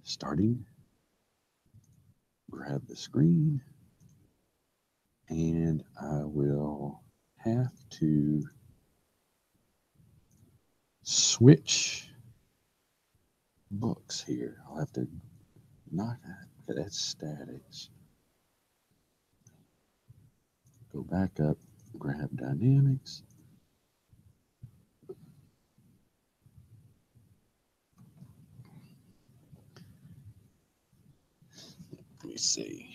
starting. Grab the screen, and I will have to switch books here. I'll have to knock that statics. Go back up, grab dynamics. Let me see.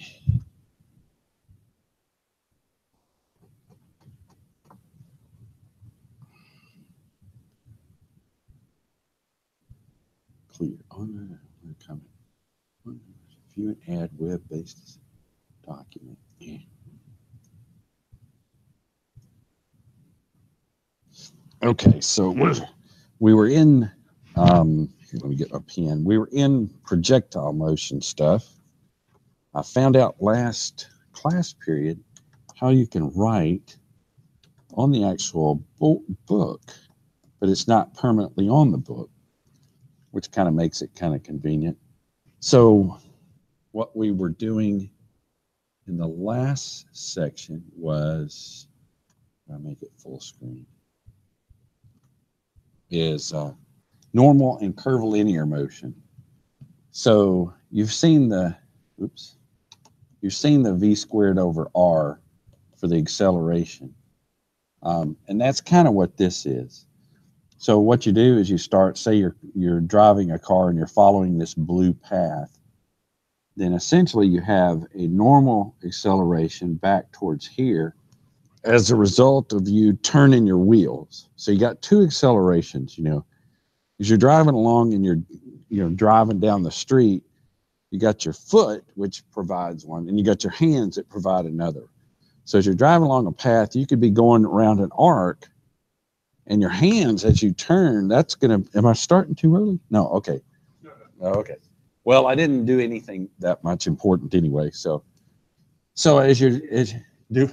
Clear. Oh no, we're coming. View and add web-based document. Yeah. Okay, so we were in. Let me get my pen. We were in projectile motion stuff. I found out last class period how you can write on the actual book, but it's not permanently on the book, which kind of makes it kind of convenient. So what we were doing in the last section was, I make it full screen, is normal and curvilinear motion. So you've seen the, you've seen the v squared over r for the acceleration. And that's kind of what this is. So what you do is you start, say you're driving a car and you're following this blue path. Then essentially you have a normal acceleration back towards here as a result of you turning your wheels. So you got two accelerations, you know, as you're driving along and you're driving down the street, you got your foot, which provides one, and you got your hands that provide another. So as you're driving along a path, you could be going around an arc, and your hands as you turn, that's gonna, am I starting too early? No, okay. Okay. Well, I didn't do anything that much important anyway. So as you do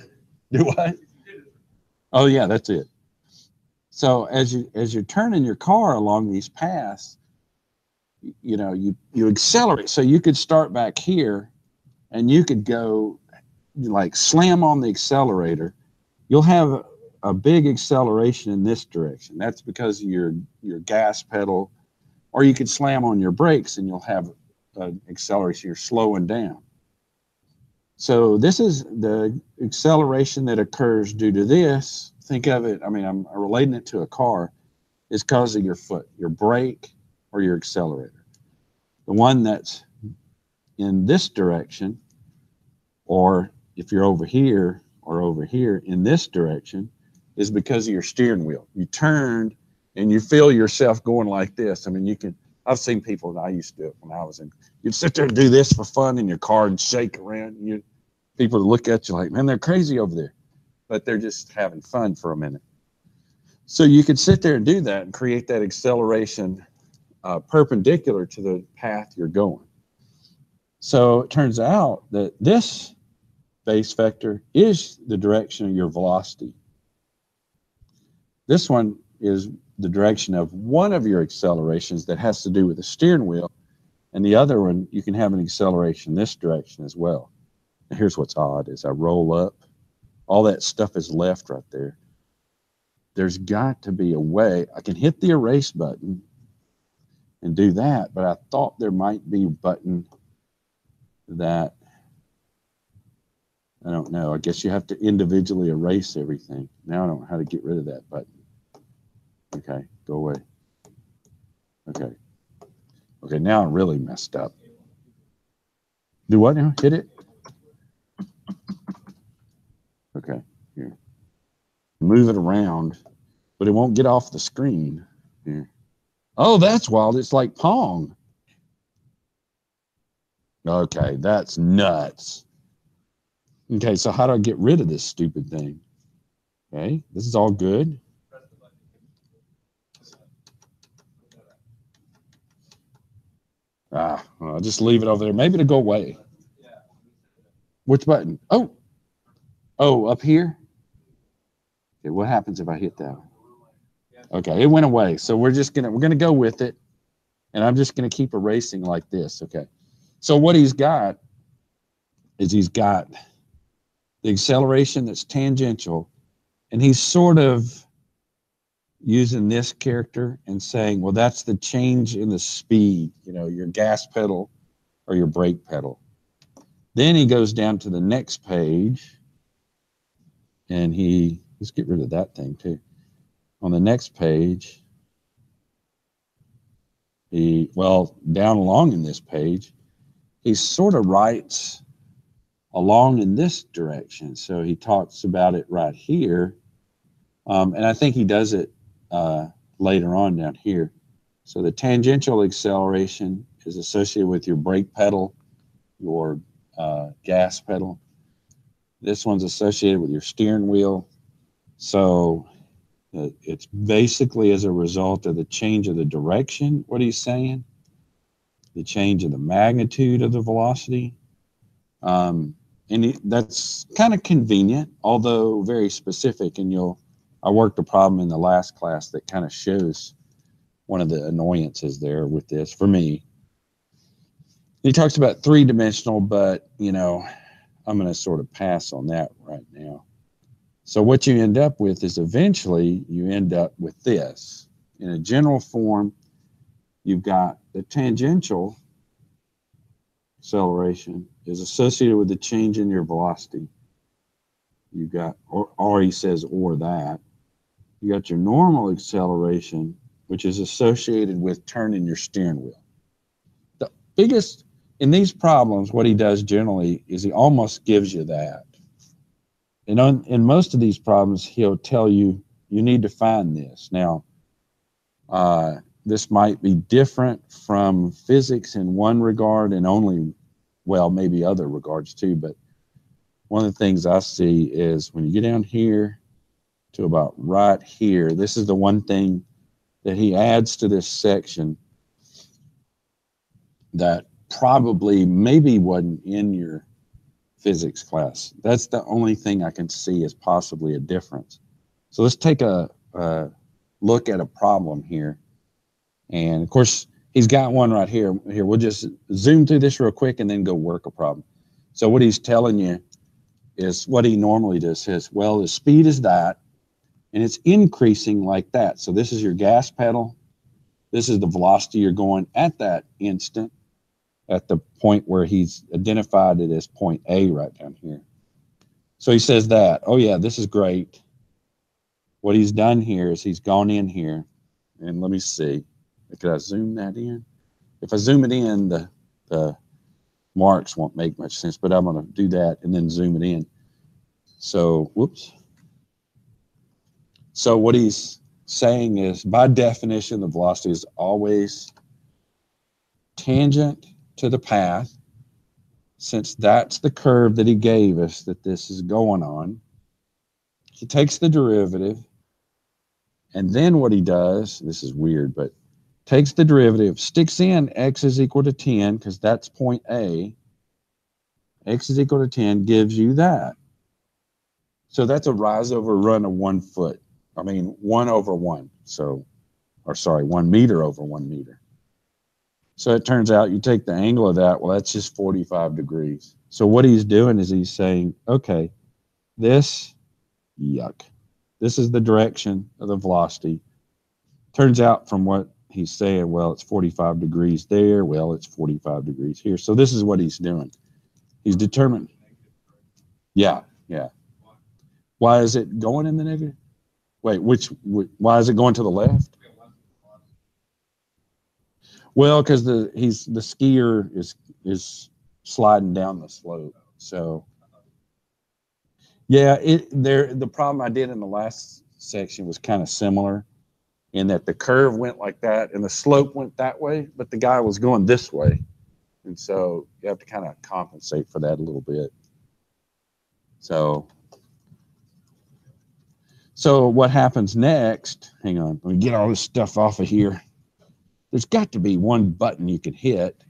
what? Oh yeah, that's it. So as you're turning your car along these paths, you know, you accelerate. So you could start back here, and you could go like slam on the accelerator. You'll have a big acceleration in this direction. That's because of your gas pedal. Or you could slam on your brakes and you'll have an acceleration. You're slowing down. So this is the acceleration that occurs due to this. Think of it, I mean, I'm relating it to a car, is because of your foot, your brake or your accelerator. The one that's in this direction, or if you're over here or over here in this direction, is because of your steering wheel. You turned and you feel yourself going like this. I mean, you can, I've seen people, and I used to do it when I was in, you'd sit there and do this for fun in your car and shake around. And people would look at you like, man, they're crazy over there. But they're just having fun for a minute. So you could sit there and do that and create that acceleration perpendicular to the path you're going. So it turns out that this base vector is the direction of your velocity. This one is the direction of one of your accelerations that has to do with the steering wheel, and the other one, you can have an acceleration this direction as well. Now here's what's odd, is I roll up, all that stuff is left right there. There's got to be a way, I can hit the erase button and do that, but I thought there might be a button that, I don't know, I guess you have to individually erase everything. Now I don't know how to get rid of that button. Okay, go away. Okay. Okay, now I'm really messed up. Do what now? Hit it? Okay, here. Move it around, but it won't get off the screen. Here. Oh, that's wild. It's like Pong. Okay, that's nuts. Okay, so how do I get rid of this stupid thing? Okay, this is all good. I'll just leave it over there. Maybe it'll go away. Which button? Oh, up here? Okay, what happens if I hit that? Okay, it went away. So we're gonna go with it. And I'm just going to keep erasing like this, okay? So what he's got is he's got the acceleration that's tangential, and he's sort of using this character and saying, well, that's the change in the speed, you know, your gas pedal or your brake pedal. Then he goes down to the next page, and let's get rid of that thing too. On the next page, down along in this page, he sort of writes along in this direction. So he talks about it right here. And I think he does it later on down here. So the tangential acceleration is associated with your brake pedal, your gas pedal. This one's associated with your steering wheel. So it's basically as a result of the change of the direction, what he's saying, the change of the magnitude of the velocity. And that's kind of convenient, although very specific. And I worked a problem in the last class that kind of shows one of the annoyances there with this for me. He talks about three-dimensional, but, you know, I'm going to sort of pass on that right now. So what you end up with is eventually you end up with this. In a general form, you've got the tangential acceleration is associated with the change in your velocity. You got, or he says, or that. You got your normal acceleration, which is associated with turning your steering wheel. The biggest, in these problems, what he does generally is he almost gives you that. And in most of these problems, he'll tell you, you need to find this. Now, this might be different from physics in one regard and only, well, maybe other regards too, but one of the things I see is when you get down here to about right here, this is the one thing that he adds to this section that probably maybe wasn't in your physics class. That's the only thing I can see as possibly a difference. So let's take a look at a problem here. And of course, he's got one right here. We'll just zoom through this real quick and then go work a problem. So what he's telling you is what he normally does. Says, well, the speed is that, and it's increasing like that. So this is your gas pedal. This is the velocity you're going at that instant, at the point where he's identified it as point A right down here. So he says that, oh yeah, this is great. What he's done here is he's gone in here, and let me see. Could I zoom that in? If I zoom it in, the marks won't make much sense, but I'm going to do that and then zoom it in. So, whoops. So what he's saying is, by definition, the velocity is always tangent to the path, since that's the curve that he gave us that this is going on. He takes the derivative, and then what he does, this is weird, but takes the derivative, sticks in x is equal to 10, because that's point A. X is equal to 10 gives you that. So that's a rise over run of 1 foot. I mean, 1 over 1. So, or sorry, 1 meter over 1 meter. So it turns out you take the angle of that, well, that's just 45 degrees. So what he's doing is he's saying, okay, this, yuck. This is the direction of the velocity. Turns out from what he's saying, well, it's 45 degrees there. Well, it's 45 degrees here. So this is what he's doing. He's determined. Yeah, yeah. Why is it going in the negative? Wait, why is it going to the left? Well, because the skier is sliding down the slope. So yeah, the problem I did in the last section was kind of similar in that the curve went like that and the slope went that way, but the guy was going this way. And so you have to kind of compensate for that a little bit. So what happens next, hang on, let me get all this stuff off of here. There's got to be one button you can hit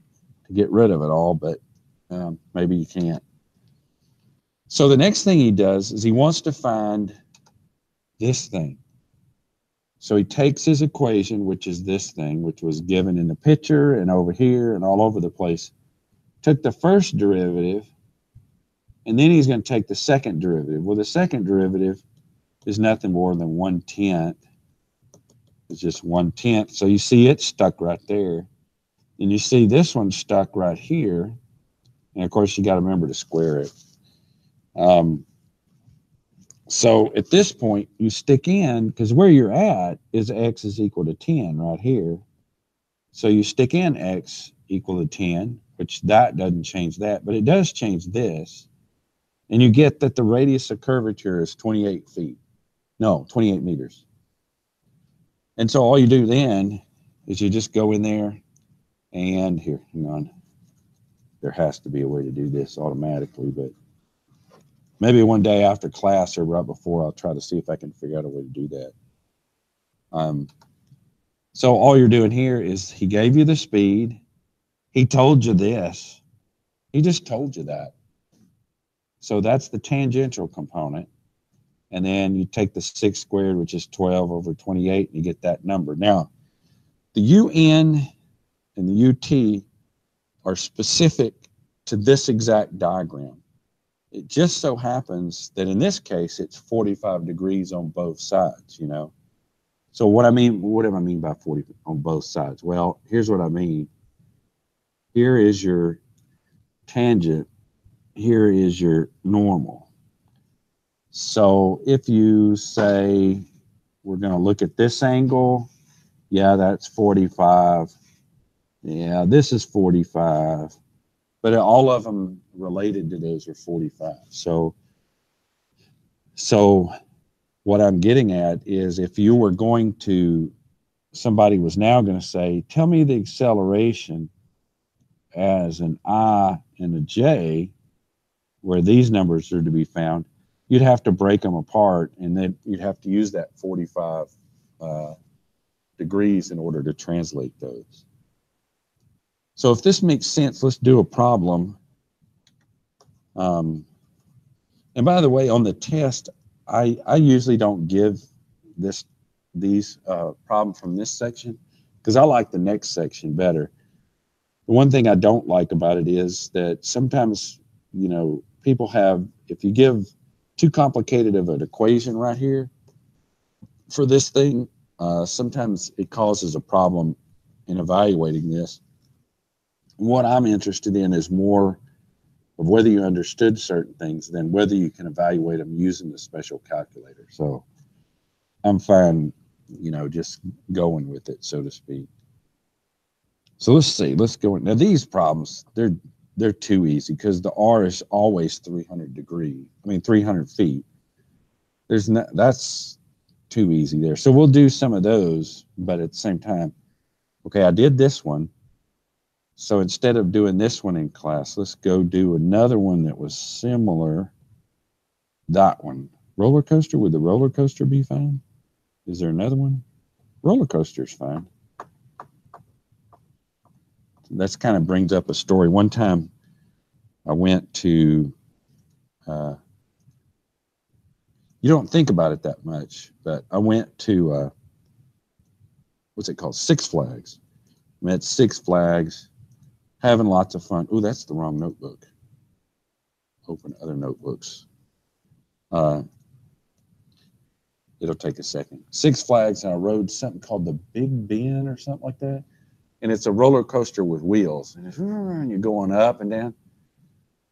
to get rid of it all, but maybe you can't. So the next thing he does is he wants to find this thing. So he takes his equation, which is this thing, which was given in the picture and over here and all over the place, took the first derivative, and then he's going to take the second derivative. Well, the second derivative is nothing more than 1/10. It's just 1/10. So you see it stuck right there. And you see this one stuck right here. And of course, you got to remember to square it. So at this point, you stick in, because where you're at is x is equal to 10 right here. So you stick in x equal to 10, which that doesn't change that, but it does change this. And you get that the radius of curvature is 28 feet. No, 28 meters. And so all you do then is you just go in there and here, hang on. There has to be a way to do this automatically, but maybe one day after class or right before, I'll try to see if I can figure out a way to do that. So all you're doing here is he gave you the speed. He told you this. He just told you that. So that's the tangential component. And then you take the 6 squared, which is 12 over 28, and you get that number. Now, the UN and the UT are specific to this exact diagram. It just so happens that in this case, it's 45 degrees on both sides, you know. So what do I mean by 40 on both sides? Well, here's what I mean. Here is your tangent. Here is your normal. So if you say we're going to look at this angle, yeah, that's 45. Yeah, this is 45. But all of them related to those are 45. So what I'm getting at is if you were going to, somebody was now going to say, tell me the acceleration as an I and a J, where these numbers are to be found, you'd have to break them apart, and then you'd have to use that 45 degrees in order to translate those. So if this makes sense, let's do a problem. And by the way, on the test, I usually don't give these problems from this section because I like the next section better. The one thing I don't like about it is that sometimes, you know, people have, if you give too complicated of an equation right here for this thing, sometimes it causes a problem in evaluating this. What I'm interested in is more of whether you understood certain things than whether you can evaluate them using the special calculator. So I'm fine, you know, just going with it, so to speak. So let's see, let's go. Now these problems, they're too easy because the R is always 300 feet. There's no, that's too easy there. So we'll do some of those, but at the same time, okay, I did this one. So instead of doing this one in class, let's go do another one that was similar. That one. Roller coaster, would the roller coaster be fine? Is there another one? Roller coaster's fine. That's kind of brings up a story. One time I went to, you don't think about it that much, but I went to, what's it called? Six Flags. I'm at Six Flags, having lots of fun. Oh, that's the wrong notebook. Open other notebooks. It'll take a second. Six Flags, and I rode something called the Big Ben or something like that. And it's a roller coaster with wheels. And you're going up and down.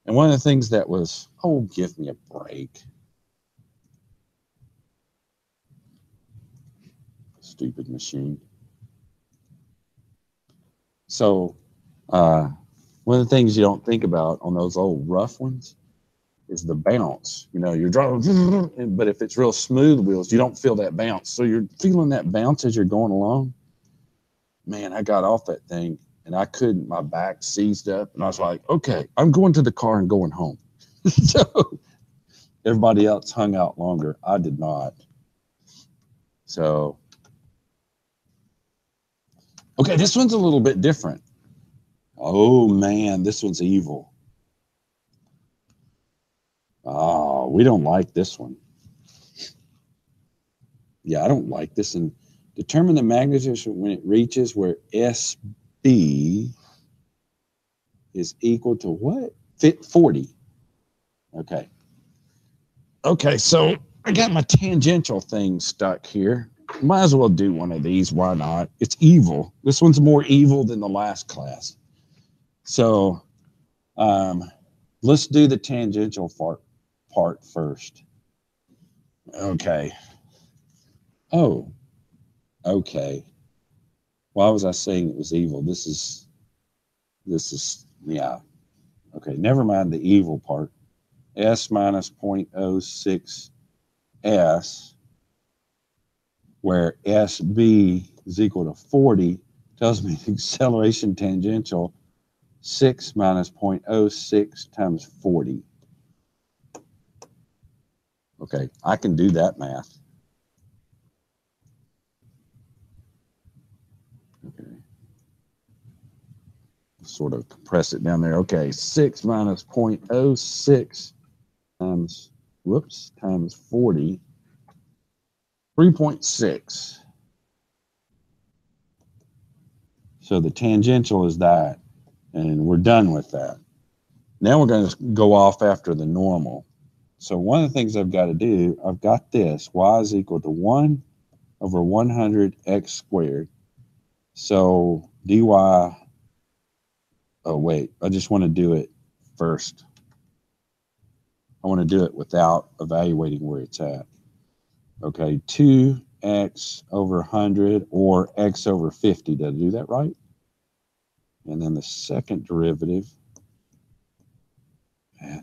And one of the things that was, oh, give me a break. Stupid machine. So one of the things you don't think about on those old rough ones is the bounce. You know, you're driving, but if it's real smooth wheels, you don't feel that bounce. So you're feeling that bounce as you're going along. Man, I got off that thing and I couldn't, my back seized up and I was like, okay, I'm going to the car and going home. So everybody else hung out longer. I did not. So, okay, this one's a little bit different. Oh man, this one's evil. Oh, we don't like this one. Yeah, I don't like this. And Determine the magnitude when it reaches where SB is equal to what? 40. Okay. Okay, so I got my tangential thing stuck here. Might as well do one of these. Why not? It's evil. This one's more evil than the last class. So let's do the tangential part first. Okay. Oh, okay. Why was I saying it was evil? This is, yeah. Okay, never mind the evil part. S minus 0.06 S, where SB is equal to 40, tells me the acceleration tangential 6 minus 0.06 times 40. Okay, I can do that math. Okay. Sort of compress it down there. Okay, 6 minus 0.06 times, times 40, 3.6. So the tangential is that, and we're done with that. Now we're going to go off after the normal. So one of the things I've got to do, I've got this, y is equal to 1 over 100 x squared. So dy, oh wait, I just want to do it first. I want to do it without evaluating where it's at. Okay, 2x over 100 or x over 50. Did I do that right? And then the second derivative,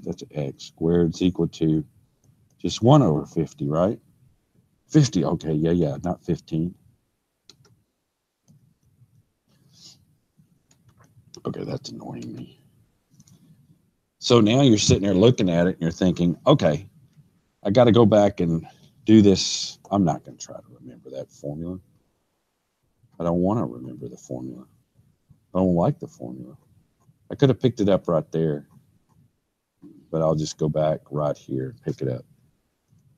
that's x squared is equal to just 1 over 50, right? 50, okay, yeah, not 15. Okay, that's annoying me. So now you're sitting there looking at it and you're thinking, okay, I got to go back and do this. I'm not going to try to remember that formula. I don't want to remember the formula. I don't like the formula. I could have picked it up right there, but I'll just go back right here and pick it up.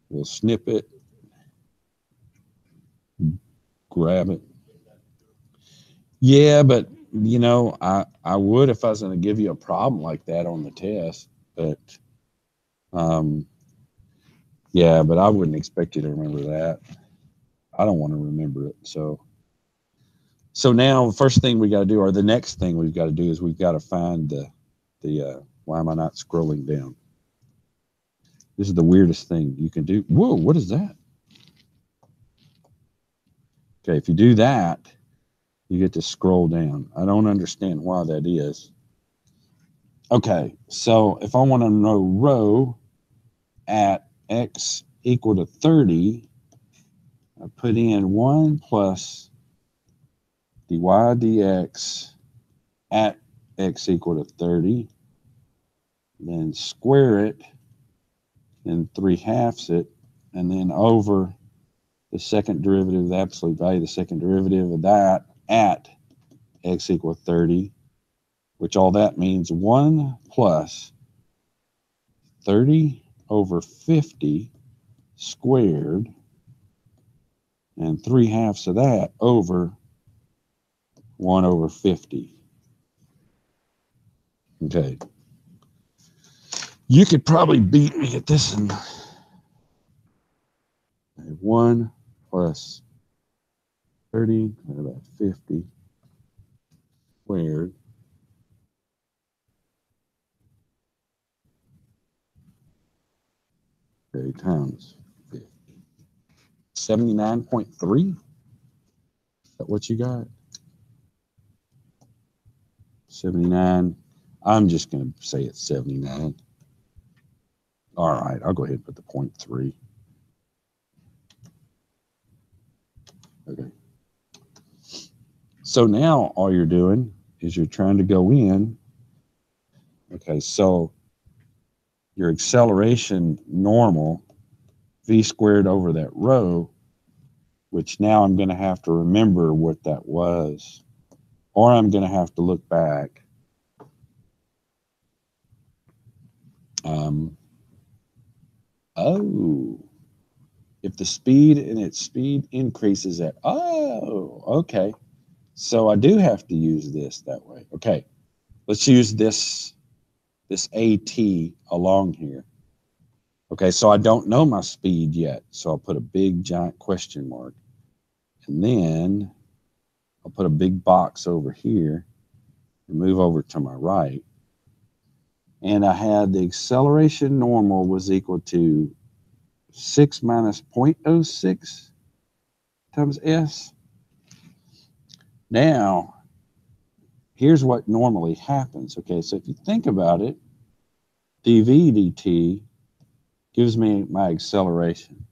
We'll snip it, grab it. Yeah, but you know, I would if I was going to give you a problem like that on the test, but yeah, but I wouldn't expect you to remember that. I don't want to remember it. So now the first thing we got to do, or the next thing we've got to do, is we've got to find the why am I not scrolling down? This is the weirdest thing you can do. Whoa, what is that? Okay, if you do that, you get to scroll down. I don't understand why that is. Okay, so if I want to know rho at x equal to 30, I put in 1 plus dy dx at x equal to 30, then square it, then 3/2 it, and then over the second derivative of the absolute value, the second derivative of that at x equal 30, which all that means 1 plus 30 over 50 squared and 3/2 of that over 1 over 50. Okay. You could probably beat me at this one. 1 plus 30 about 50 squared times 50. 79.3? Is that what you got? 79. I'm just going to say it's 79. All right, I'll go ahead and put the 0.3. Okay. So now all you're doing is you're trying to go in. Okay, so your acceleration normal, v squared over that rho, which now I'm going to have to remember what that was, or I'm going to have to look back. Oh, if the speed and its speed increases at, oh, okay. So I do have to use this that way. Okay, let's use this AT along here. Okay, so I don't know my speed yet. So I'll put a big giant question mark. And then I'll put a big box over here and move over to my right. And I had the acceleration normal was equal to 6 minus 0.06 times s. Now, here's what normally happens. Okay, so if you think about it, dv dt gives me my acceleration.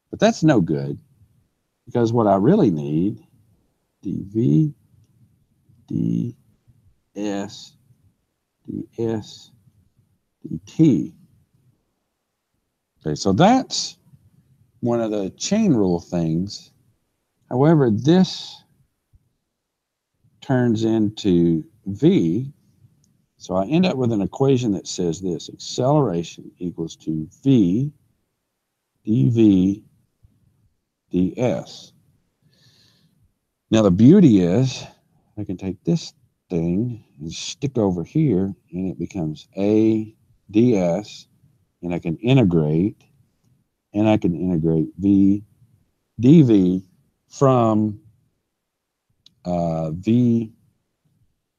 But that's no good, because what I really need, dv ds dt. Okay, so that's one of the chain rule things. However, this turns into v, so I end up with an equation that says this: acceleration equals to v dv ds. Now the beauty is I can take this thing and stick over here, and it becomes a ds, and I can integrate, and I can integrate v dv from v,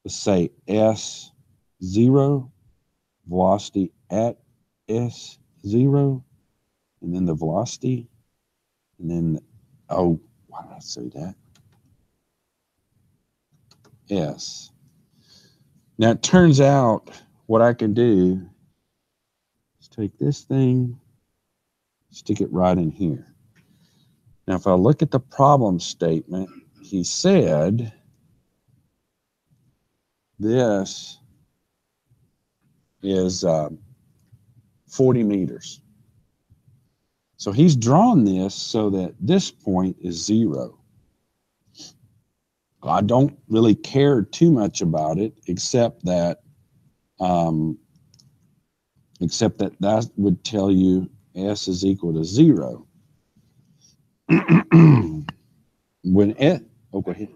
let's say s0, velocity at s0, and then the velocity, and then, oh, why did I say that? S. Now it turns out what I can do is take this thing, stick it right in here. Now if I look at the problem statement, he said this is 40 meters. So he's drawn this so that this point is 0. I don't really care too much about it, except that that would tell you s is equal to 0. When it, oh, go ahead.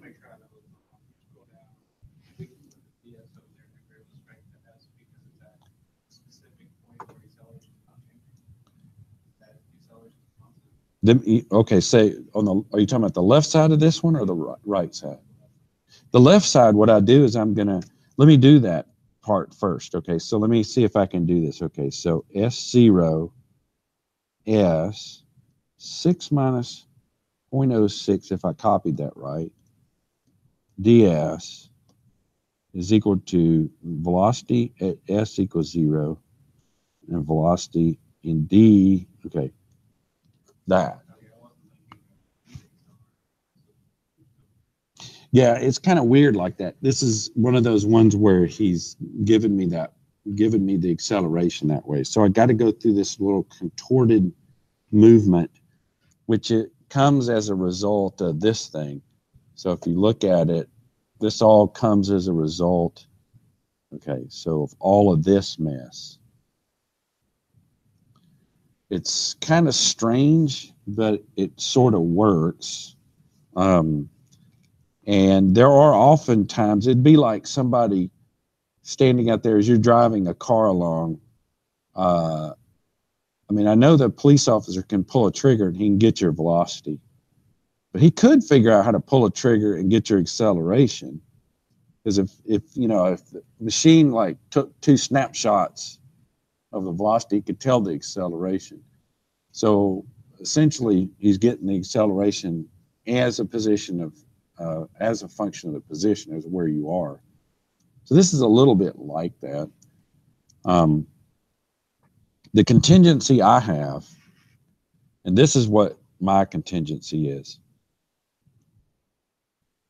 Okay, say on the, are you talking about the left side of this one or the right side? The left side, what I do is I'm gonna, let me do that part first. Okay, so let me see if I can do this. Okay, so S0 S 6 minus 0.06, if I copied that right, ds is equal to velocity at s equals 0 and velocity in d, okay, that. Yeah, it's kind of weird like that. This is one of those ones where he's given me the acceleration that way. So I got to go through this little contorted movement, which it comes as a result of this thing. So if you look at it, this all comes as a result. Okay, so of all of this mess. It's kind of strange, but it sort of works. And there are often times, it'd be like somebody standing out there as you're driving a car along. I mean, I know the police officer can pull a trigger and he can get your velocity, but he could figure out how to pull a trigger and get your acceleration. Because if the machine like took 2 snapshots of the velocity, he could tell the acceleration. So essentially, he's getting the acceleration as a position of, as a function of the position, as where you are. So this is a little bit like that. The contingency I have, and this is what my contingency is,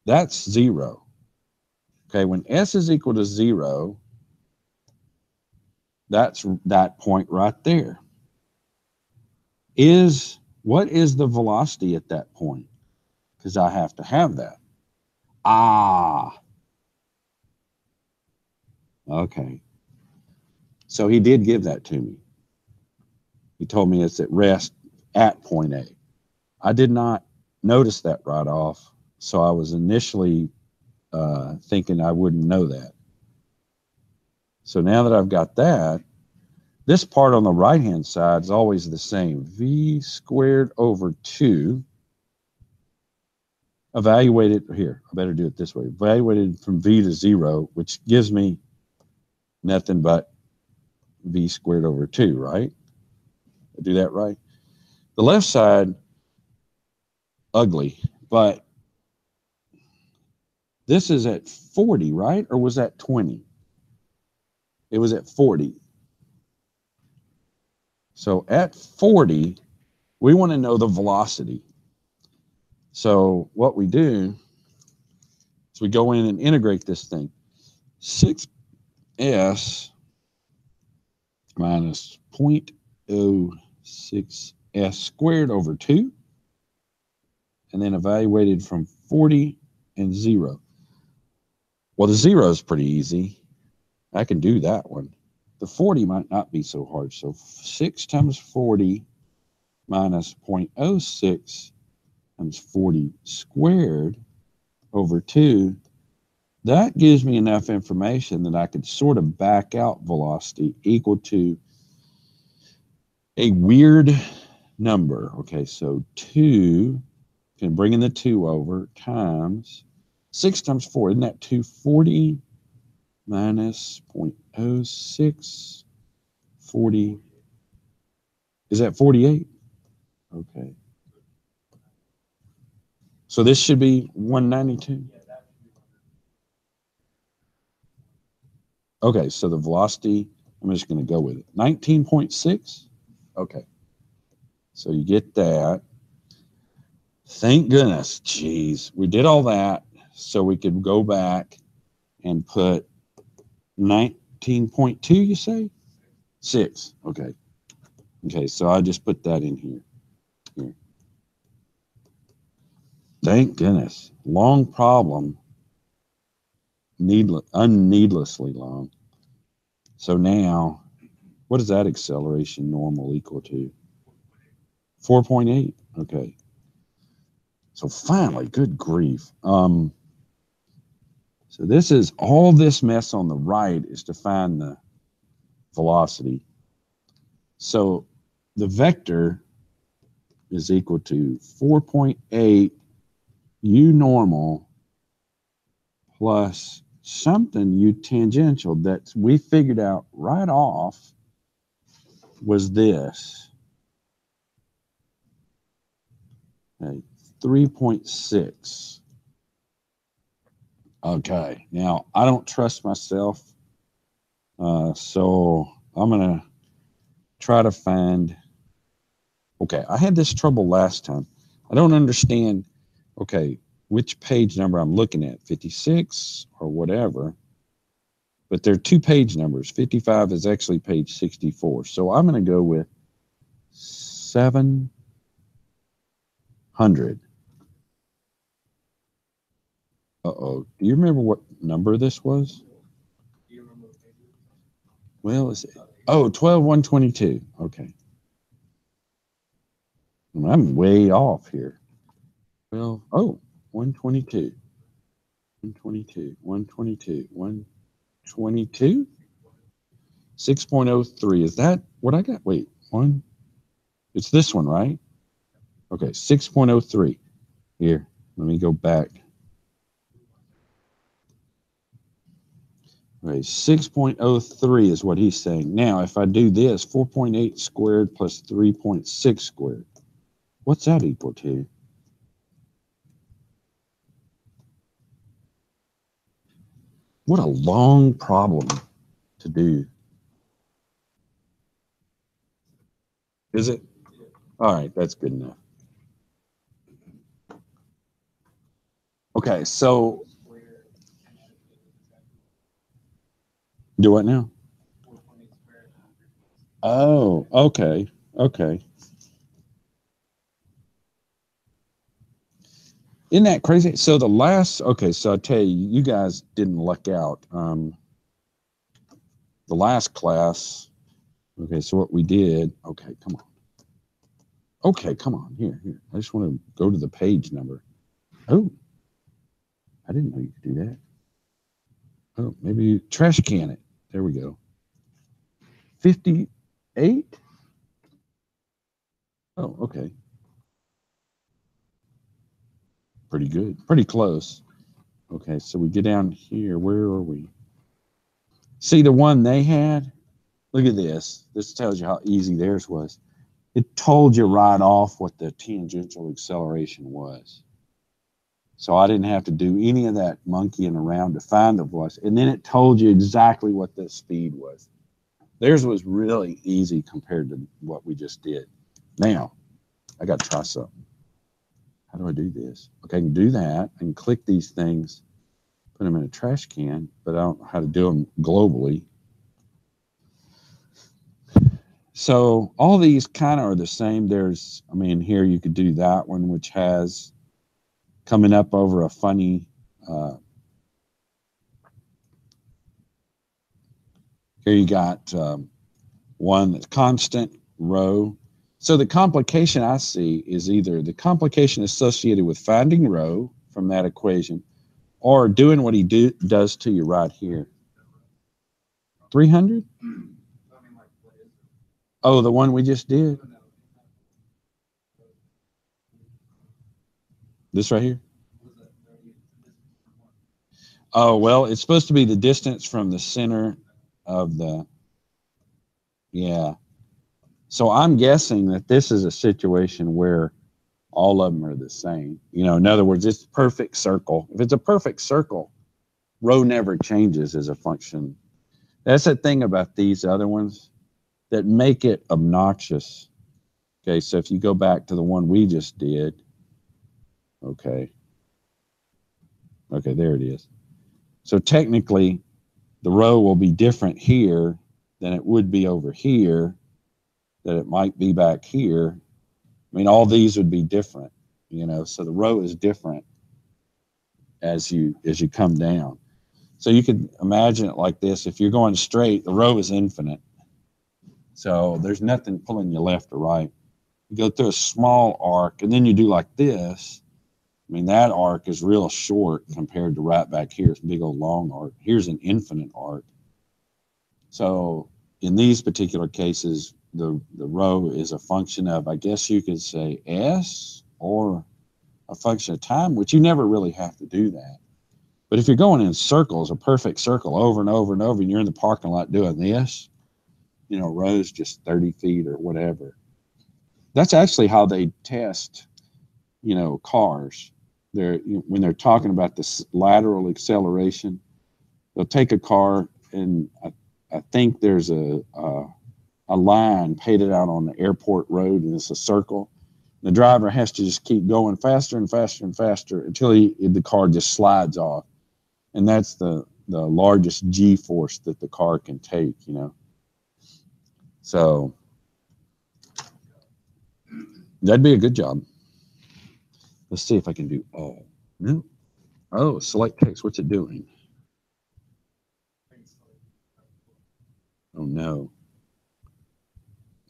that's 0. Okay, when s is equal to 0, that's that point right there. What is the velocity at that point? Because I have to have that. Okay. So he did give that to me. He told me it's at rest at point A. I did not notice that right off, so I was initially thinking I wouldn't know that. So now that I've got that, this part on the right-hand side is always the same. V squared over 2, evaluated, here, I better do it this way, evaluated from V to 0, which gives me nothing but V squared over 2, right? I do that right? The left side, ugly, but this is at 40, right? Or was that 20? It was at 40. So at 40, we want to know the velocity. So what we do is we go in and integrate this thing. 6s minus 0.06s squared over 2, and then evaluated from 40 and 0. Well, the 0 is pretty easy. I can do that one. The 40 might not be so hard. So 6 times 40 minus 0.06 times 40 squared over 2. That gives me enough information that I could sort of back out velocity equal to a weird number. Okay, so 2, can bring in the 2 over, times 6 times 4. Isn't that 240 minus 0.06? 40. Is that 48? Okay. So this should be 192. Okay, so the velocity, I'm just going to go with it. 19.6. Okay. So you get that. Thank goodness. Geez, we did all that so we could go back and put 19.2, you say? 6. Okay. Okay, so I just put that in here. Thank goodness. Long problem. Unneedlessly long. So now, what is that acceleration normal equal to? 4.8. Okay. So finally, good grief. So this is all this mess on the right is to find the velocity. So the vector is equal to 4.8 u normal plus something u tangential that we figured out right off was this. Okay, 3.6. Okay, now I don't trust myself, so I'm going to try to find. Okay, I had this trouble last time. I don't understand, okay, which page number I'm looking at, 56 or whatever. But there are 2 page numbers. 55 is actually page 64. So I'm going to go with 700. Uh-oh. Do you remember what number this was? Well, it's, oh, 12,122. Okay. I'm way off here. Well, oh, 122. 122. 122. 122? 6.03. Is that what I got? Wait, one. It's this one, right? Okay, 6.03. Here, let me go back. Okay, 6.03 is what he's saying. Now, if I do this, 4.8 squared plus 3.6 squared, what's that equal to? What a long problem to do. Is it? All right, that's good enough. Okay, so do what now? Oh, okay, okay. Isn't that crazy? So the last, okay, so I tell you, you guys didn't luck out. The last class, okay, so what we did, okay, come on. Okay, come on, here. I just want to go to the page number. Oh, I didn't know you could do that. Oh, maybe trash can it. There we go. 58? Oh, okay. Pretty good. Pretty close. Okay, so we get down here. Where are we? See the one they had? Look at this. This tells you how easy theirs was. It told you right off what the tangential acceleration was. So I didn't have to do any of that monkeying around to find the voice. And then it told you exactly what the speed was. Theirs was really easy compared to what we just did. Now, I got to try something. How do I do this? Okay, I can do that. I can click these things, put them in a trash can, but I don't know how to do them globally. So all these kind of are the same. There's, I mean, here you could do that one, which has coming up over a funny, here you got one that's constant rho. So the complication I see is either the complication associated with finding rho from that equation or doing what he does to you right here. 300? Oh, the one we just did? This right here? Oh, well, it's supposed to be the distance from the center of the, yeah. So I'm guessing that this is a situation where all of them are the same. You know, in other words, it's a perfect circle. If it's a perfect circle, rho never changes as a function. That's the thing about these other ones that make it obnoxious. Okay, so if you go back to the one we just did, okay, there it is. So technically, the rho will be different here than it would be over here, that it might be back here. I mean, all these would be different, you know, so the rho is different as you come down. So you could imagine it like this. If you're going straight, the rho is infinite. So there's nothing pulling you left or right. You go through a small arc, and then you do like this. I mean, that arc is real short compared to right back here. It's a big old long arc. Here's an infinite arc. So in these particular cases, the rho is a function of, I guess you could say, S, or a function of time, which you never really have to do that. But if you're going in circles, a perfect circle over and over and over, and you're in the parking lot doing this, you know, rho's just 30 feet or whatever. That's actually how they test, you know, cars. When they're talking about this lateral acceleration, they'll take a car, and I think there's a line painted out on the airport road, and it's a circle. The driver has to just keep going faster and faster and faster until the car just slides off. And that's the largest G force that the car can take, you know. So that'd be a good job. Let's see if I can do all. No. Oh, select text. What's it doing? Oh, no.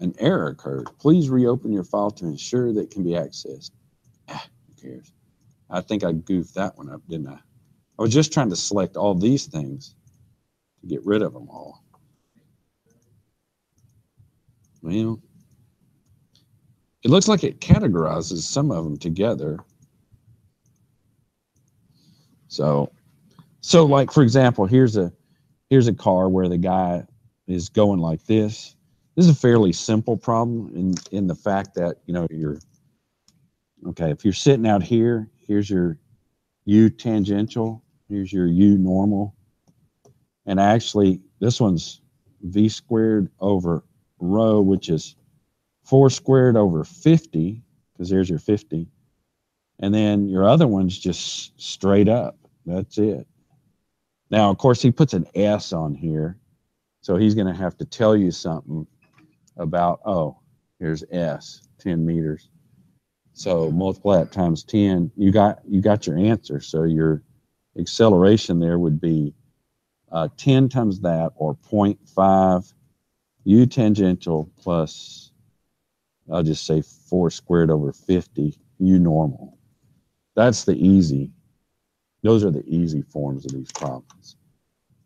An error occurred. Please reopen your file to ensure that it can be accessed. Who cares? I think I goofed that one up, didn't I? I was just trying to select all these things to get rid of them all. Well, it looks like it categorizes some of them together. So like, for example, here's a car where the guy is going like this. This is a fairly simple problem in the fact that, you know, if you're sitting out here, here's your U tangential, here's your U normal. And actually, this one's V squared over rho, which is 4 squared over 50, because there's your 50. And then your other one's just straight up. That's it. Now, of course, he puts an S on here. So he's going to have to tell you something about, oh, here's S, 10 meters. So multiply it times 10. You got your answer. So your acceleration there would be 10 times that, or 0.5 U tangential plus I'll just say 4 squared over 50, u normal. That's the easy. Those are the easy forms of these problems.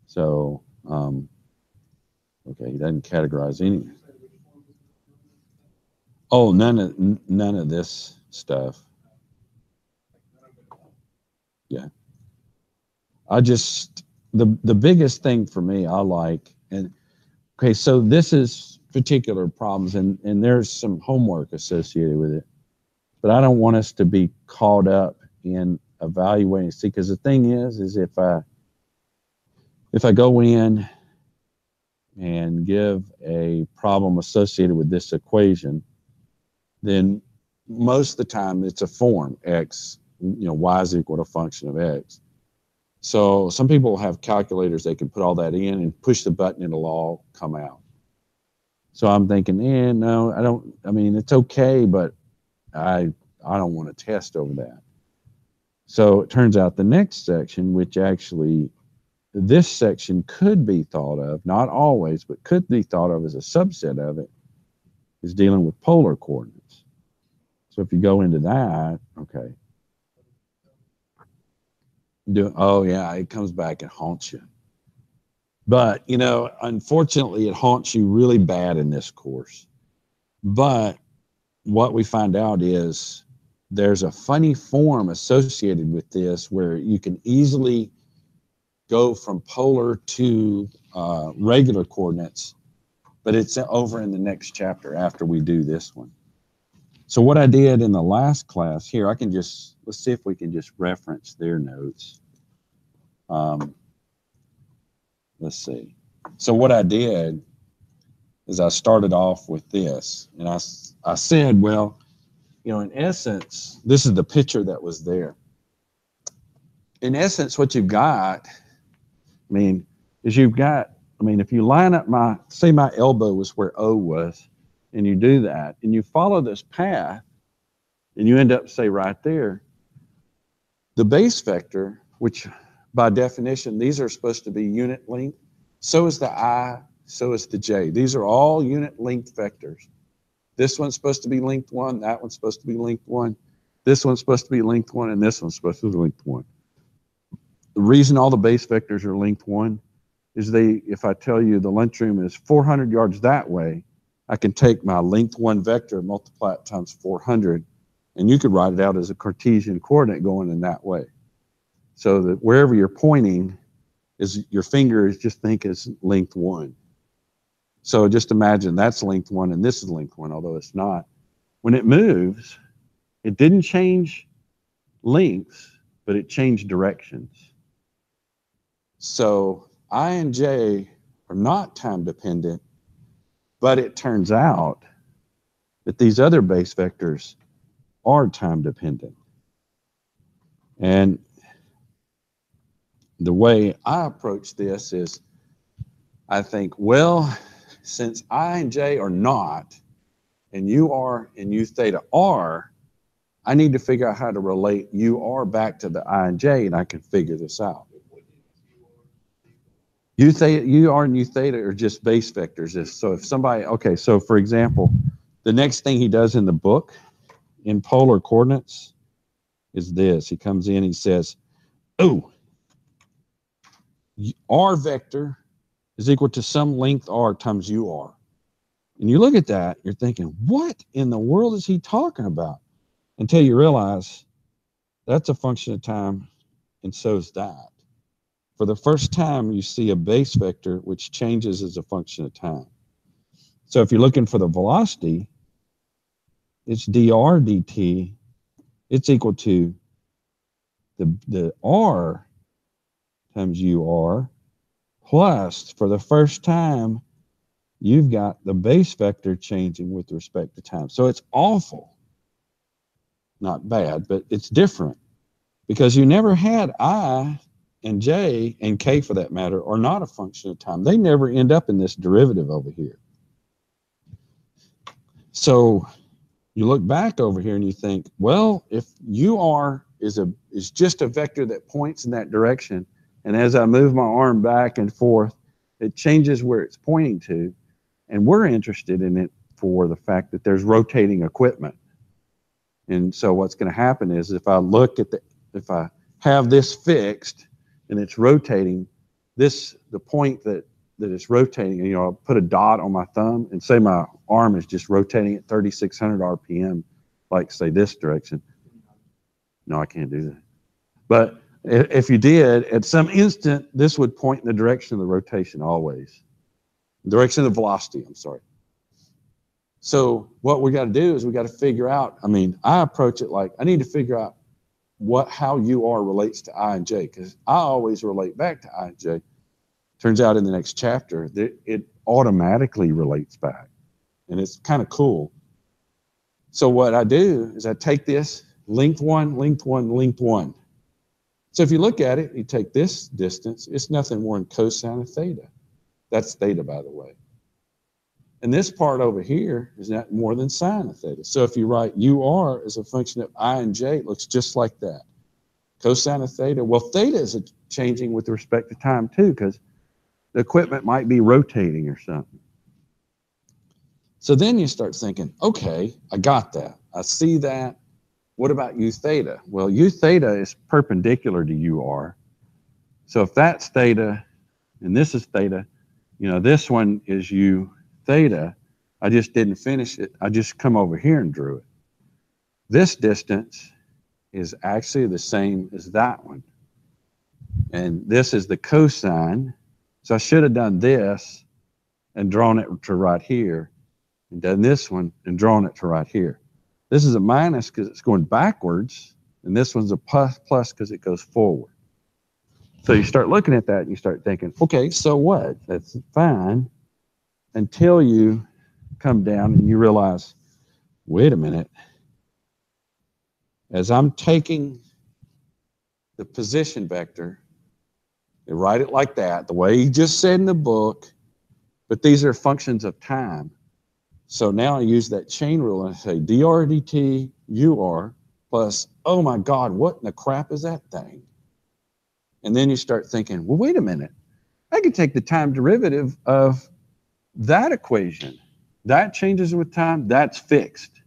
So, okay, he doesn't categorize any. Oh, none of this stuff. Yeah. The biggest thing for me, I like, and okay, so this is particular problems, and there's some homework associated with it, but I don't want us to be caught up in evaluating. See, because the thing is if I go in and give a problem associated with this equation, then most of the time it's a form x, y is equal to a function of x. So some people have calculators, they can put all that in and push the button, it'll all come out. So I'm thinking, no, I don't. I mean, it's okay, but I don't want to test over that. So it turns out the next section, which actually this section could be thought of, not always, but could be thought of as a subset of it, is dealing with polar coordinates. So if you go into that, okay. Oh yeah, it comes back and haunts you. But, unfortunately, it haunts you really bad in this course. But what we find out is there's a funny form associated with this where you can easily go from polar to regular coordinates, but it's over in the next chapter after we do this one. So what I did in the last class here, let's see if we can just reference their notes. Let's see. So what I did is I started off with this, and I said, well, in essence, this is the picture that was there. In essence, what you've got, is if you line up say my elbow was where O was, and you do that, and you follow this path, and you end up, say, right there, the base vector, which by definition, these are supposed to be unit length. So is the I, so is the J. These are all unit length vectors. This one's supposed to be length 1, that one's supposed to be length 1, this one's supposed to be length 1, and this one's supposed to be length 1. The reason all the base vectors are length 1 is if I tell you the lunchroom is 400 yards that way, I can take my length 1 vector and multiply it times 400, and you could write it out as a Cartesian coordinate going in that way. So that wherever you're pointing, your finger is just think as length 1. So just imagine that's length 1 and this is length 1, although it's not. When it moves, it didn't change lengths, but it changed directions. So I and J are not time dependent, but it turns out that these other base vectors are time dependent. And the way I approach this is I think, well, since I and J are not, and U R and U theta are, I need to figure out how to relate U R back to the I and J, and I can figure this out. U R and U theta are just base vectors. So if somebody, okay, so for example, the next thing he does in the book in polar coordinates is this. He comes in, he says, oh, R vector is equal to some length R times UR. And you look at that, you're thinking, what in the world is he talking about? Until you realize that's a function of time, and so is that. For the first time, you see a base vector which changes as a function of time. So if you're looking for the velocity, it's dr dt. It's equal to the R times UR plus, for the first time, you've got the base vector changing with respect to time. So it's awful. Not bad, but it's different because you never had I and J and K, for that matter, are not a function of time. They never end up in this derivative over here. So you look back over here and you think, well, if UR is just a vector that points in that direction, and as I move my arm back and forth, it changes where it's pointing to, and we're interested in it for the fact that there's rotating equipment. And so what's going to happen is if I have this fixed and it's rotating, the point that it's rotating, you know, I'll put a dot on my thumb and say my arm is just rotating at 3,600 RPM, like say this direction. No, I can't do that. But if you did, at some instant, this would point in the direction of the rotation always. Direction of the velocity, I'm sorry. So what we got to do is we got to figure out, I mean, I approach it like I need to figure out how UR relates to I and J, because I always relate back to I and J. Turns out in the next chapter that it automatically relates back, and it's kind of cool. So what I do is I take this length 1, length 1, length 1. So if you look at it, you take this distance, it's nothing more than cosine of theta. That's theta, by the way. And this part over here is not more than sine of theta. So if you write UR as a function of I and J, it looks just like that. Cosine of theta. Well, theta is changing with respect to time too, because the equipment might be rotating or something. So then you start thinking, okay, I got that. I see that. What about U theta? Well, U theta is perpendicular to UR. So if that's theta and this is theta, you know, this one is U theta. I just didn't finish it. I just come over here and drew it. This distance is actually the same as that one. And this is the cosine. So I should have done this and drawn it to right here, and done this one and drawn it to right here. This is a minus because it's going backwards, and this one's a plus because it goes forward. So you start looking at that and you start thinking, okay, so what? That's fine until you come down and you realize, wait a minute. As I'm taking the position vector, they write it like that, the way he just said in the book, but these are functions of time. So now I use that chain rule and I say dr dt ur plus, oh my God, what in the crap is that thing? And then you start thinking, well, wait a minute. I can take the time derivative of that equation. That changes with time, that's fixed.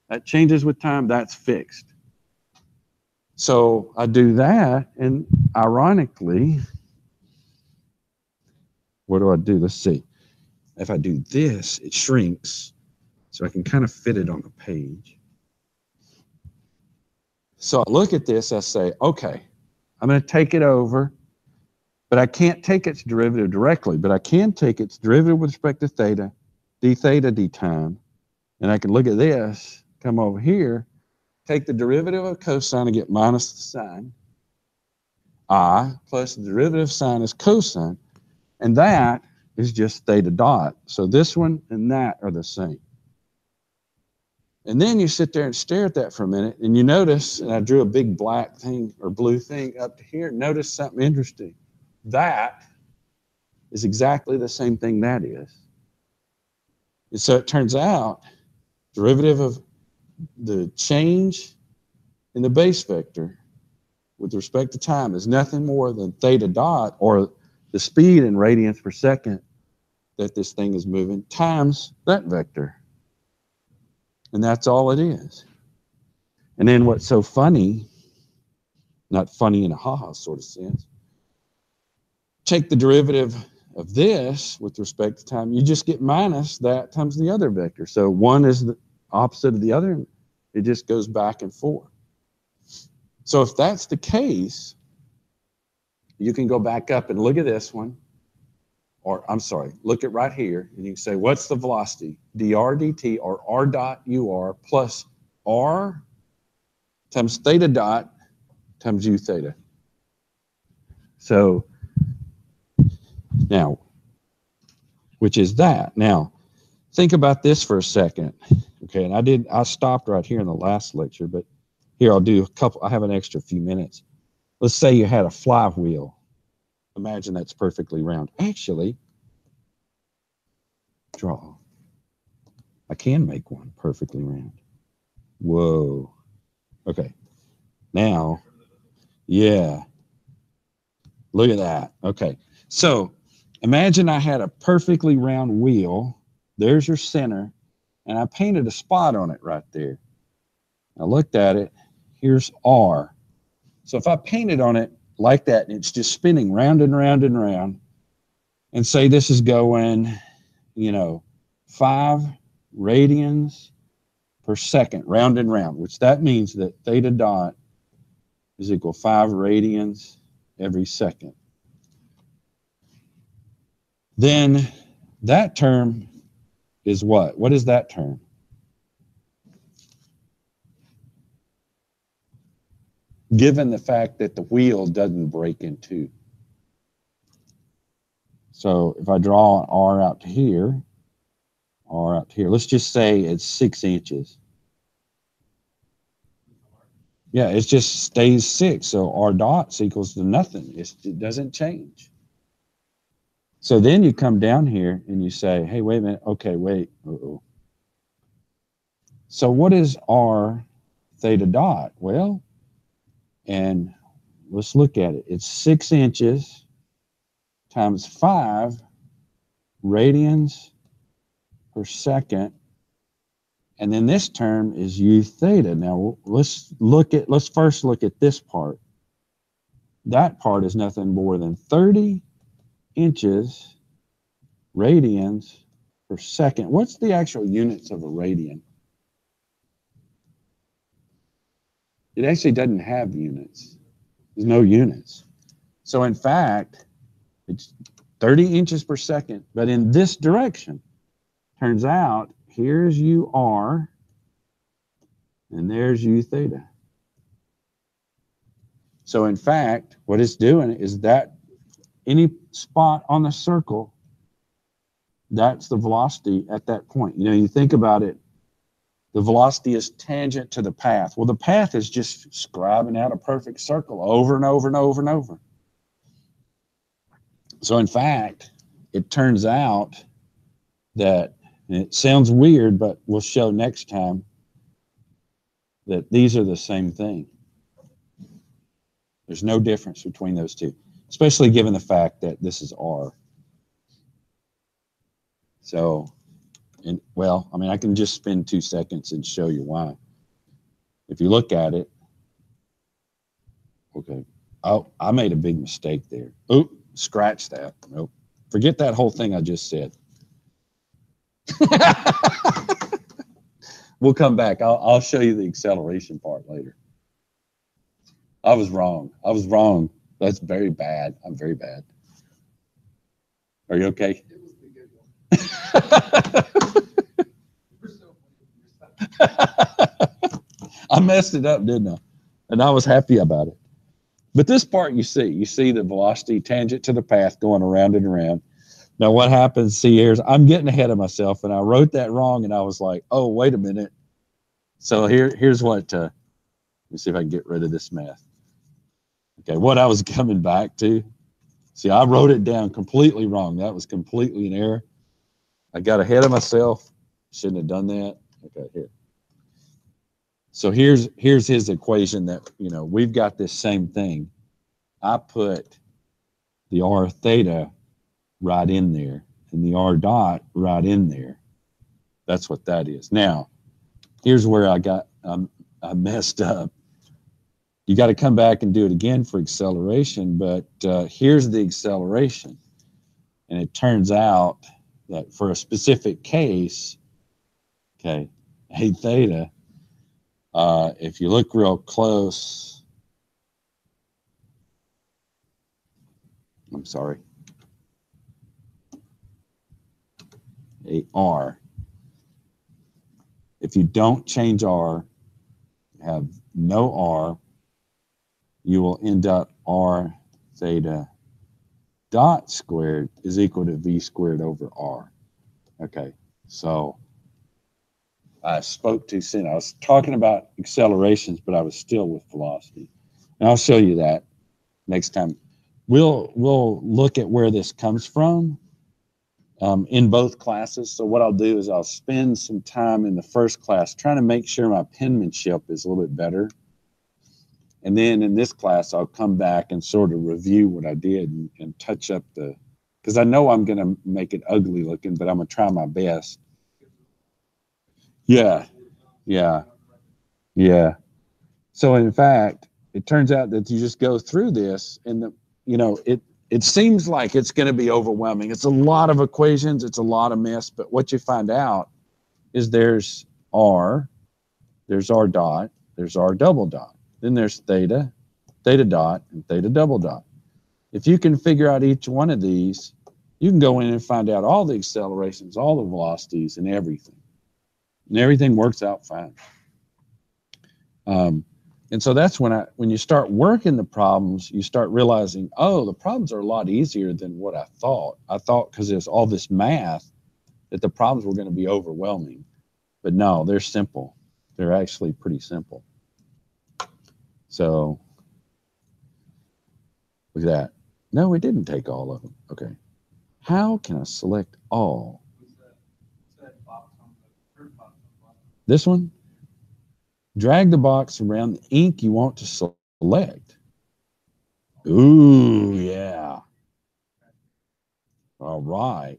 That changes with time, that's fixed. So I do that, and ironically, what do I do? Let's see. If I do this, it shrinks, so I can kind of fit it on the page. So I look at this, I say, okay, I'm going to take it over, but I can't take its derivative directly, but I can take its derivative with respect to theta, d theta, d time, and I can look at this, come over here, take the derivative of cosine and get minus the sine, I, plus the derivative of sine is cosine, and that is just theta dot. So this one and that are the same. And then you sit there and stare at that for a minute, and you notice, and I drew a big black thing or blue thing up to here, notice something interesting. That is exactly the same thing that is. And so it turns out, derivative of the change in the base vector with respect to time is nothing more than theta dot, or the speed in radians per second that this thing is moving, times that vector. And that's all it is. And then what's so funny, not funny in a ha-ha sort of sense, take the derivative of this with respect to time, you just get minus that times the other vector. So one is the opposite of the other, and it just goes back and forth. So if that's the case, you can go back up and look at this one, or I'm sorry, look at right here, and you can say, what's the velocity? dr dt, or r dot ur, plus r times theta dot times u theta. So now, which is that. Now, think about this for a second. Okay, and I stopped right here in the last lecture, but here I'll do a couple, I have an extra few minutes. Let's say you had a flywheel. Imagine that's perfectly round. Actually, draw. I can make one perfectly round. Whoa. Okay. Now, yeah. Look at that. Okay. So imagine I had a perfectly round wheel. There's your center. and I painted a spot on it right there. I looked at it. Here's R. So if I painted on it like that, and it's just spinning round and round and round, and say this is going, 5 radians per second, round and round, which that means that theta dot is equal 5 radians every second. Then that term is what? What is that term? Given the fact that the wheel doesn't break in two. So if I draw an R out to here, let's just say it's 6 inches. Yeah, it just stays 6. So R dots equals to nothing. It doesn't change. So then you come down here and you say, hey, wait a minute. Okay, wait. Uh-oh. So what is R theta dot? Well, and let's look at it. It's 6 inches times 5 radians per second. And then this term is U theta. Now let's first look at this part. That part is nothing more than 30 inches radians per second. What's the actual units of a radian? It actually doesn't have units. There's no units. So in fact, it's 30 inches per second, but in this direction. Turns out, here's UR, and there's U theta. So in fact, what it's doing is that any spot on the circle, that's the velocity at that point. You think about it, the velocity is tangent to the path. Well, the path is just scribing out a perfect circle over and over and over and over. So in fact, it turns out that, and it sounds weird, but we'll show next time that these are the same thing. There's no difference between those two, especially given the fact that this is R. So, I can just spend 2 seconds and show you why. If you look at it, okay. Oh, I made a big mistake there. Oop, scratch that. Nope. Forget that whole thing I just said. We'll come back. I'll show you the acceleration part later. I was wrong. That's very bad. I'm very bad. Are you okay? It was a good one. I messed it up, didn't I? And I was happy about it. But this part you see the velocity tangent to the path going around and around. Now what happens, see here's, I'm getting ahead of myself and I wrote that wrong and I was like, oh, wait a minute. So here's what, let me see if I can get rid of this math. Okay, what I was coming back to, see, I wrote it down completely wrong. That was completely an error. I got ahead of myself. Shouldn't have done that. Okay, here. So here's his equation that, we've got this same thing. I put the R theta right in there and the R dot right in there. That's what that is. Now, here's where I messed up. You got to come back and do it again for acceleration, but here's the acceleration. And it turns out that for a specific case, okay, A theta, if you look real close, I'm sorry, AR. If you don't change R, have no R, you will end up R theta dot squared is equal to V squared over R. Okay, so I spoke too soon. I was talking about accelerations, but I was still with velocity. And I'll show you that next time. We'll look at where this comes from in both classes. So what I'll do is I'll spend some time in the first class trying to make sure my penmanship is a little bit better. And then in this class, I'll come back and sort of review what I did and touch up because I know I'm going to make it ugly looking, but I'm going to try my best. Yeah. Yeah. Yeah. So in fact, it turns out that you just go through this and it seems like it's going to be overwhelming. It's a lot of equations, it's a lot of mess, but what you find out is there's R dot, there's R double dot. Then there's theta, theta dot, and theta double dot. If you can figure out each one of these, you can go in and find out all the accelerations, all the velocities, and everything. And everything works out fine. And so that's when you start working the problems, you start realizing, oh, the problems are a lot easier than what I thought. I thought because there's all this math that the problems were going to be overwhelming. But no, they're simple. They're actually pretty simple. So look at that. No, it didn't take all of them. Okay. How can I select all? This one? Drag the box around the ink you want to select. Ooh, yeah. All right.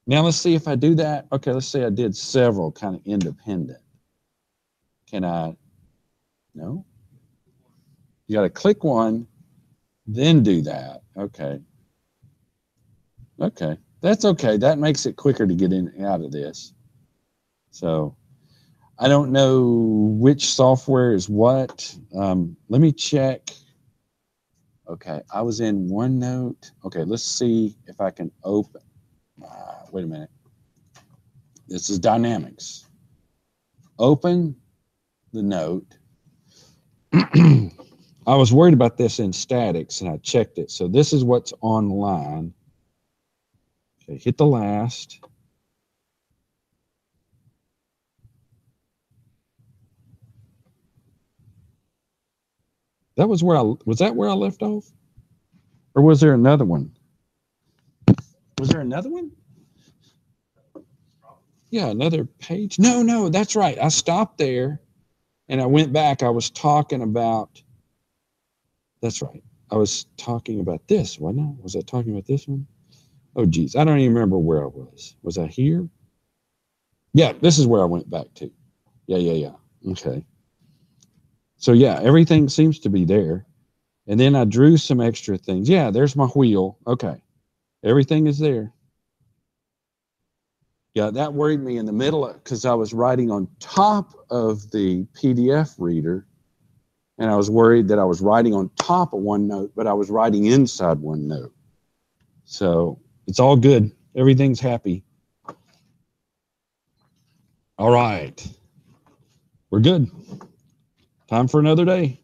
Now let's see if I do that. Okay, let's say I did several kind of independent. Can I? No? You got to click one, then do that. Okay. Okay. That's okay. That makes it quicker to get in and out of this. So I don't know which software is what. Let me check. Okay, I was in OneNote. Okay, let's see if I can open. Wait a minute. This is Dynamics. Open the note. I was worried about this in statics, and I checked it. So this is what's online. Okay, hit the last. That was where was that where I left off? Or was there another one? Was there another one? Yeah, another page. No, that's right. I stopped there and I went back. I was talking about, that's right. I was talking about this, wasn't I? Was I talking about this one? Oh, geez. I don't even remember where I was. Was I here? Yeah, this is where I went back to. Yeah. Okay. So, yeah, everything seems to be there. And then I drew some extra things. Yeah, there's my wheel. Okay. Everything is there. Yeah, that worried me in the middle because I was writing on top of the PDF reader, and I was worried that I was writing on top of OneNote, but I was writing inside OneNote. So it's all good. Everything's happy. All right. We're good. Time for another day.